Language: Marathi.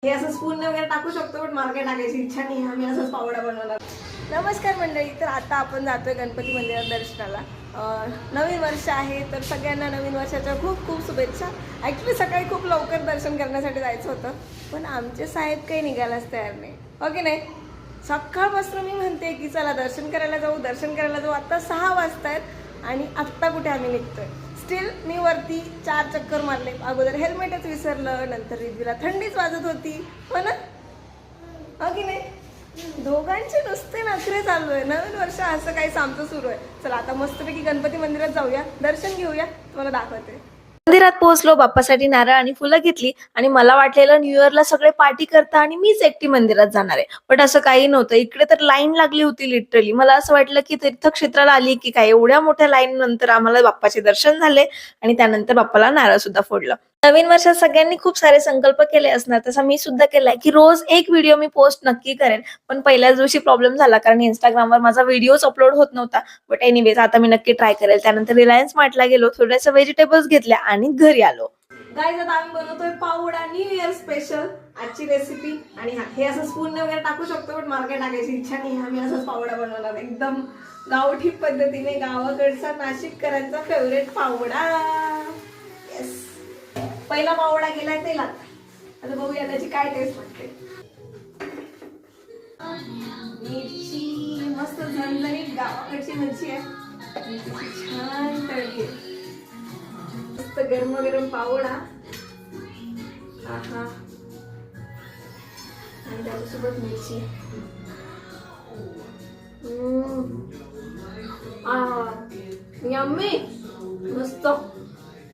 हे असं स्पून वगैरे टाकू शकतो, पण मला काही टाकायची इच्छा नाही. आम्ही असंच पावडा बनवणार. नमस्कार मंडळी, तर आता आपण जातोय गणपती मंदिरात दर्शनाला. नवीन वर्ष आहे, तर सगळ्यांना नवीन वर्षाच्या खूप खूप शुभेच्छा. ॲक्च्युली सकाळी खूप लवकर दर्शन करण्यासाठी जायचं होतं, पण आमचे साहेब काही निघायलाच तयार नाही, हो की नाही. सकाळपासून मी म्हणते की चला दर्शन करायला जाऊ. आत्ता 6 वाजतायत आणि आत्ता कुठे आम्ही निघतोय. स्टील मी वरती 4 चक्कर मारले. अगोदर हेल्मेटच विसरलं, नंतर रिद्वीला थंडीच वाजत होती, हो ना, हो की नाही. दोघांचे नुसते नखरे चालू आहे. नवीन वर्ष असं काही आमचं सुरू आहे. चला आता मस्तपैकी गणपती मंदिरात जाऊया, दर्शन घेऊया, तुम्हाला दाखवते. मंदिरात पोहोचलो, बाप्पासाठी नारळ आणि फुलं घेतली आणि मला वाटलेलं न्यू इयरला सगळे पार्टी करता आणि मीच एकटी मंदिरात जाणार आहे, बट असं काही नव्हतं. इकडे तर लाईन लागली होती लिटरली. मला असं वाटलं की तीर्थक्षेत्राला आली की काय. एवढ्या मोठ्या लाईन नंतर आम्हाला बाप्पाचे दर्शन झाले आणि त्यानंतर बाप्पाला नारळ सुद्धा फोडलं. नवीन वर्षात सगळ्यांनी खूप सारे संकल्प केले असणार, तसा मी सुद्धा केलाय की रोज एक व्हिडिओ मी पोस्ट नक्की करेन. पण पहिल्याच दिवशी प्रॉब्लेम झाला, कारण इंस्टाग्रामवर माझा व्हिडिओच अपलोड होत नव्हता. बट एनिवेज आता मी नक्की ट्राय करेल. त्यानंतर रिलायन्स मार्टला गेलो, थोड्याशा व्हेजिटेबल्स घेतल्या आणि घरी आलो. गाईज आता आम्ही बनवतोय पावडा, न्यू इयर स्पेशल आजची रेसिपी. आणि हे असं स्पून वगैरे टाकू शकतो, पण मला काही टाकायची इच्छा नाही. आम्ही असंच पावडा बनवणार, एकदम गावठी पद्धतीने, गावाकडचा नाशिककरांचा फेवरेट पावडा. येस, पहिला पावडा गेलाय तेलात. आता बघूया त्याची काय टेस्ट वाटते. मिरची मस्त झणझणीत गावाकडची मिरची आहे, छान तळली आहे. मस्त गरम गरम पावडा, आहा, आणि त्याच्यासोबत मिरची. यम्मी, मस्त.